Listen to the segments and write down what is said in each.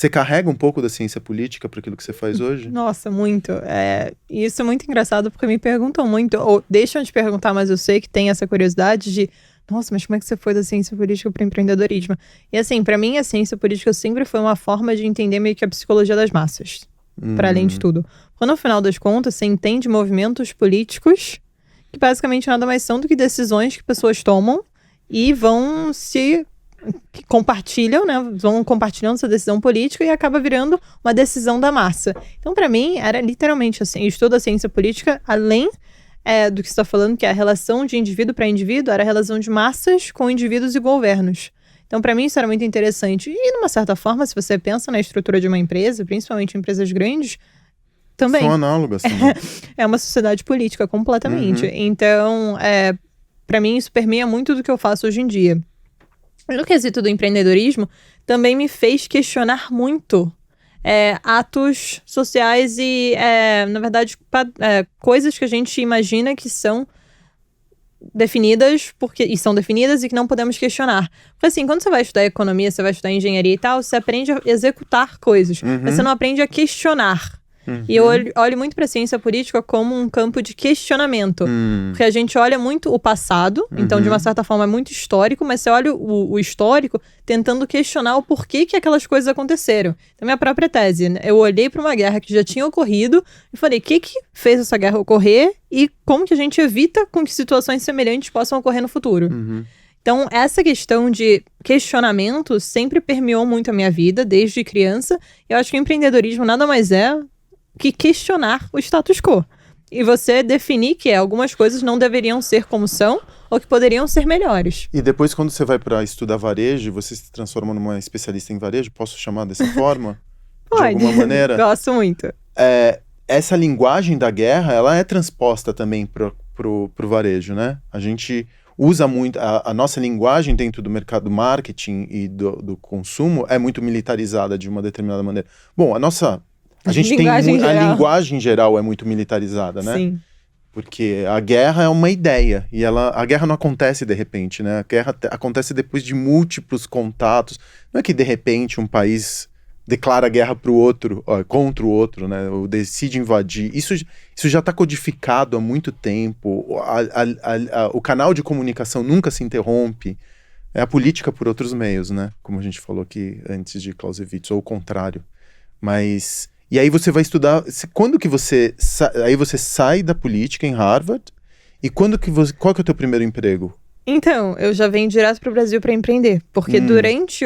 Você carrega um pouco da ciência política para aquilo que você faz hoje? Nossa, muito. E isso é muito engraçado porque me perguntam muito, ou deixam de perguntar, mas eu sei que tem essa curiosidade de nossa, mas como é que você foi da ciência política para o empreendedorismo? E assim, para mim a ciência política sempre foi uma forma de entender meio que a psicologia das massas, para além de tudo. Quando no final das contas você entende movimentos políticos que basicamente nada mais são do que decisões que pessoas tomam e vão que compartilham, né? Vão compartilhando essa decisão política e acaba virando uma decisão da massa. Então, para mim, era literalmente assim, estudo da ciência política, além do que você está falando, que é a relação de indivíduo para indivíduo, era a relação de massas com indivíduos e governos. Então, para mim, isso era muito interessante. E, numa certa forma, se você pensa na estrutura de uma empresa, principalmente empresas grandes, também. São análogas também. É uma sociedade política, completamente. Então, para mim, isso permeia muito do que eu faço hoje em dia. No quesito do empreendedorismo, também me fez questionar muito atos sociais e, na verdade, coisas que a gente imagina que são definidas e são definidas e que não podemos questionar. Porque assim, quando você vai estudar economia, você vai estudar engenharia e tal, você aprende a executar coisas, mas você não aprende a questionar. E eu olho muito para a ciência política como um campo de questionamento. Porque a gente olha muito o passado, então de uma certa forma é muito histórico, mas você olha o histórico tentando questionar o porquê que aquelas coisas aconteceram. Então, minha própria tese, né? Eu olhei para uma guerra que já tinha ocorrido e falei, o que fez essa guerra ocorrer e como que a gente evita com que situações semelhantes possam ocorrer no futuro. Então, essa questão de questionamento sempre permeou muito a minha vida, desde criança. Eu acho que o empreendedorismo nada mais é que questionar o status quo. E você definir que algumas coisas não deveriam ser como são ou que poderiam ser melhores. E depois, quando você vai para estudar varejo, você se transforma numa especialista em varejo? Posso chamar dessa forma? Pode. De alguma maneira? Gosto muito. Essa linguagem da guerra, ela é transposta também pro varejo, né? A gente usa muito, a nossa linguagem dentro do mercado do marketing e do consumo é muito militarizada de uma determinada maneira. Bom, a gente tem a linguagem geral é muito militarizada, né? Sim. Porque a guerra é uma ideia e a guerra não acontece de repente, né? A guerra acontece depois de múltiplos contatos. Não é que de repente um país declara guerra pro outro, contra o outro, né? Ou decide invadir. Isso já está codificado há muito tempo. O canal de comunicação nunca se interrompe. É a política por outros meios, né? Como a gente falou aqui antes de Clausewitz, ou o contrário. Mas e aí você vai estudar, quando que aí você sai da política em Harvard, e qual que é o teu primeiro emprego? Então, eu já venho direto para o Brasil para empreender, porque durante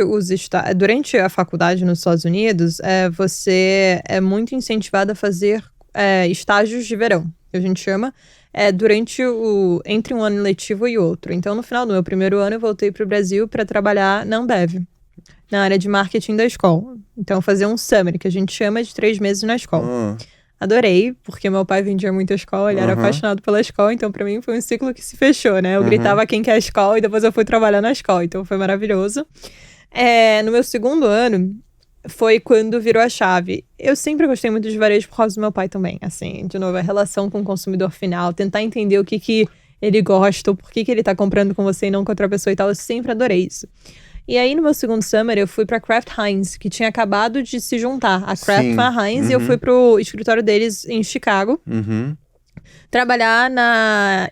a faculdade nos Estados Unidos, você é muito incentivado a fazer estágios de verão, que a gente chama, entre um ano letivo e outro. Então, no final do meu primeiro ano, eu voltei para o Brasil para trabalhar na Ambev, na área de marketing da escola. Então, fazer um summer, que a gente chama de 3 meses na escola. Adorei, porque meu pai vendia muito a escola, ele era apaixonado pela escola, então pra mim foi um ciclo que se fechou, né? Eu gritava quem quer a escola e depois eu fui trabalhar na escola, então foi maravilhoso. No meu segundo ano, foi quando virou a chave. Eu sempre gostei muito de varejo por causa do meu pai também, assim, de novo, a relação com o consumidor final, tentar entender o que ele gosta, o porquê que ele tá comprando com você e não com outra pessoa e tal, eu sempre adorei isso. E aí, no meu segundo summer, eu fui pra Kraft Heinz, que tinha acabado de se juntar. A Kraft com a Heinz, e eu fui pro escritório deles em Chicago. Trabalhar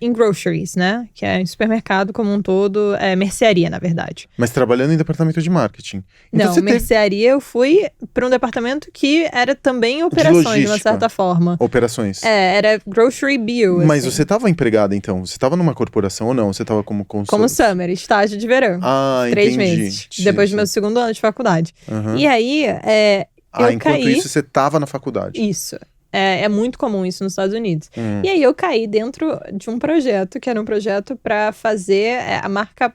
em groceries, né? Que é em supermercado como um todo, mercearia, na verdade. Mas trabalhando em departamento de marketing. Então não, mercearia eu fui para um departamento que era também operações, de uma certa forma. Operações. Era grocery bio, Mas assim. você estava empregada, então? Você estava numa corporação ou não? Você estava como consultora? Como summer, estágio de verão. 3 meses. Depois do meu segundo ano de faculdade. E aí, eu enquanto caí... isso, você estava na faculdade. Isso. É muito comum isso nos Estados Unidos. E aí eu caí dentro de um projeto, que era um projeto para fazer a marca...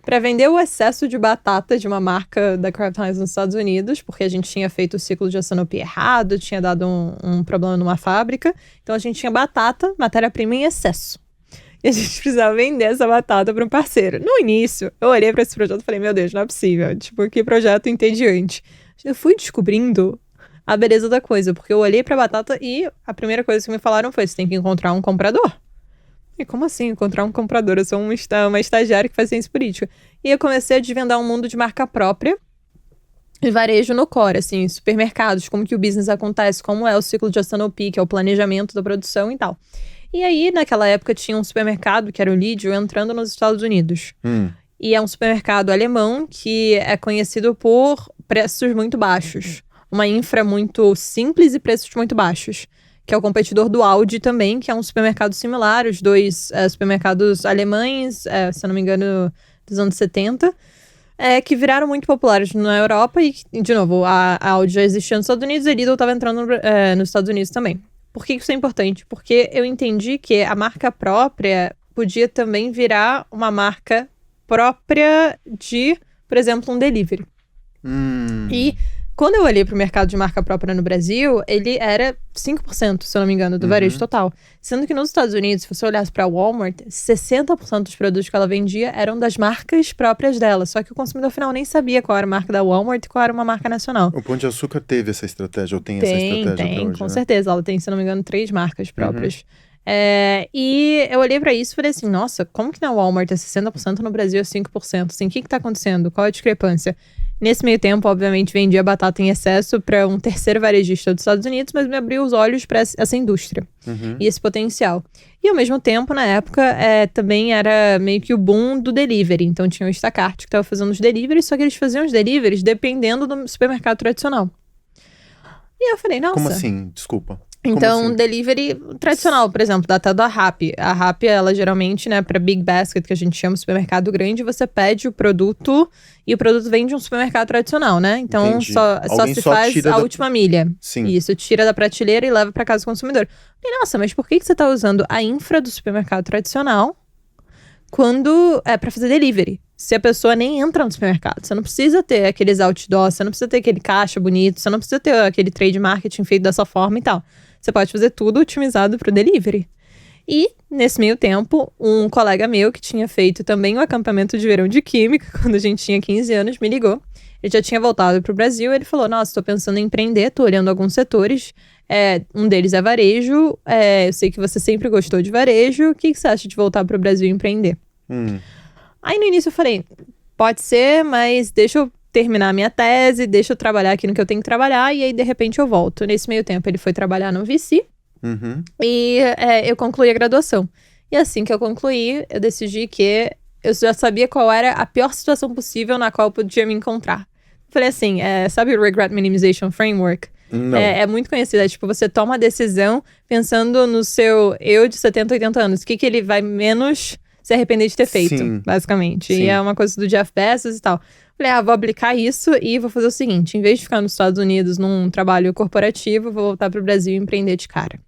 para vender o excesso de batata de uma marca da Kraft Heinz nos Estados Unidos, porque a gente tinha feito o ciclo de Sanofi errado, tinha dado um problema numa fábrica. Então a gente tinha batata, matéria-prima em excesso. E a gente precisava vender essa batata para um parceiro. No início, eu olhei para esse projeto e falei, meu Deus, não é possível. Tipo, que projeto entediante. Eu fui descobrindo a beleza da coisa, porque eu olhei pra batata e a primeira coisa que me falaram foi, você tem que encontrar um comprador. E como assim encontrar um comprador? Eu sou uma estagiária que faz ciência política. E eu comecei a desvendar um mundo de marca própria, varejo no core, assim, supermercados, como que o business acontece, como é o ciclo de S&OP, que é o planejamento da produção e tal. E aí, naquela época, tinha um supermercado, que era o Lidl, entrando nos Estados Unidos. E é um supermercado alemão que é conhecido por preços muito baixos. Uma infra muito simples e preços muito baixos. Que é o competidor do Aldi também, que é um supermercado similar. Os dois supermercados alemães, se eu não me engano, dos anos 70, que viraram muito populares na Europa. E, de novo, a Aldi já existia nos Estados Unidos e a Lidl estava entrando nos Estados Unidos também. Por que isso é importante? Porque eu entendi que a marca própria podia também virar uma marca própria de, por exemplo, um delivery. E quando eu olhei para o mercado de marca própria no Brasil, ele era 5%, se eu não me engano, do varejo total. Sendo que nos Estados Unidos, se você olhasse para a Walmart, 60% dos produtos que ela vendia eram das marcas próprias dela. Só que o consumidor final nem sabia qual era a marca da Walmart e qual era uma marca nacional. O Pão de Açúcar teve essa estratégia, ou tem essa estratégia Tem, até hoje, com né? certeza. Ela tem, se não me engano, 3 marcas próprias. E eu olhei pra isso e falei assim, nossa, como que na Walmart é 60%, no Brasil é 5%? Assim, o que tá acontecendo? Qual é a discrepância? Nesse meio tempo, obviamente, vendia batata em excesso para um terceiro varejista dos Estados Unidos, mas me abriu os olhos para essa indústria e esse potencial. E, ao mesmo tempo, na época, também era meio que o boom do delivery. Então, tinha o Instacart que estava fazendo os deliveries, só que eles faziam os deliveries dependendo do supermercado tradicional. E eu falei, nossa... Como assim? Desculpa. Então, delivery tradicional, por exemplo, até da Rappi. A Rappi, ela geralmente, né, pra Big Basket, que a gente chama supermercado grande, você pede o produto e o produto vem de um supermercado tradicional, né? Então, só se faz a última milha. Sim. Isso, tira da prateleira e leva pra casa do consumidor. E, nossa, mas por que você tá usando a infra do supermercado tradicional quando é pra fazer delivery? Se a pessoa nem entra no supermercado, você não precisa ter aqueles outdoors, você não precisa ter aquele caixa bonito, você não precisa ter aquele trade marketing feito dessa forma e tal. Você pode fazer tudo otimizado para o delivery. E, nesse meio tempo, um colega meu que tinha feito também um acampamento de verão de química, quando a gente tinha 15 anos, me ligou. Ele já tinha voltado para o Brasil, ele falou, nossa, estou pensando em empreender, estou olhando alguns setores, um deles é varejo, eu sei que você sempre gostou de varejo, o que você acha de voltar para o Brasil e empreender? Aí, no início, eu falei, pode ser, mas deixa eu terminar a minha tese, deixa eu trabalhar aqui no que eu tenho que trabalhar, e aí, de repente, eu volto. Nesse meio tempo, ele foi trabalhar no VC, e eu concluí a graduação. E assim que eu concluí, eu decidi que eu já sabia qual era a pior situação possível na qual eu podia me encontrar. Falei assim, sabe o Regret Minimization Framework? Não. É muito conhecido, tipo, você toma a decisão pensando no seu eu de 70, 80 anos. O que ele vai menos se arrepender de ter feito, basicamente. Sim. E é uma coisa do Jeff Bezos e tal. Falei, vou aplicar isso e vou fazer o seguinte, em vez de ficar nos Estados Unidos num trabalho corporativo, vou voltar pro Brasil e empreender de cara.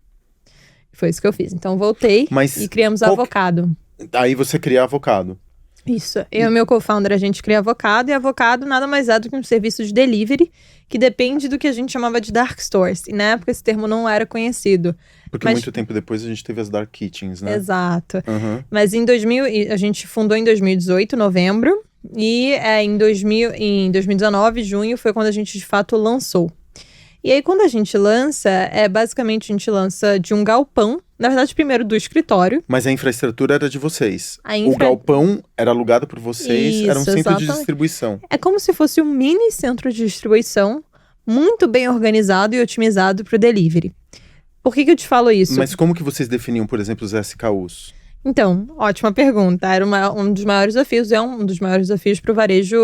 Foi isso que eu fiz. Então, voltei e criamos a Avocado. Aí você cria a Avocado. Isso. Eu e meu co-founder, a gente cria Avocado, e Avocado nada mais é do que um serviço de delivery que depende do que a gente chamava de dark stores. E na época esse termo não era conhecido. Porque muito tempo depois a gente teve as dark kitchens, né? Exato. Mas a gente fundou em 2018, novembro, e em 2019, junho, foi quando a gente de fato lançou. E aí, quando a gente lança, basicamente a gente lança de um galpão, na verdade, primeiro do escritório. Mas a infraestrutura era de vocês. O galpão era alugado por vocês, Isso, era um centro exatamente. de distribuição. É como se fosse um mini centro de distribuição, muito bem organizado e otimizado para o delivery. Por que eu te falo isso? Mas como que vocês definiam, por exemplo, os SKUs? Então, ótima pergunta. Era um dos maiores desafios, um dos maiores desafios para o varejo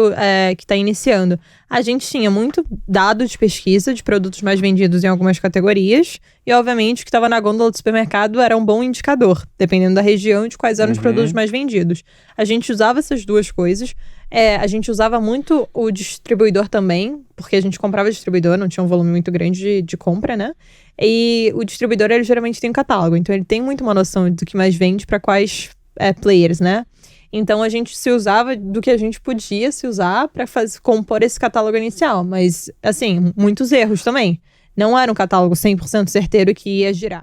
que está iniciando. A gente tinha muito dado de pesquisa de produtos mais vendidos em algumas categorias e, obviamente, o que estava na gôndola do supermercado era um bom indicador, dependendo da região, de quais eram os produtos mais vendidos. A gente usava essas duas coisas. A gente usava muito o distribuidor também, porque a gente comprava distribuidor, não tinha um volume muito grande de compra, né? E o distribuidor, ele geralmente tem um catálogo, então ele tem muito uma noção do que mais vende para quais players, né? Então a gente se usava do que a gente podia se usar para compor esse catálogo inicial, mas, assim, muitos erros também. Não era um catálogo 100% certeiro que ia girar.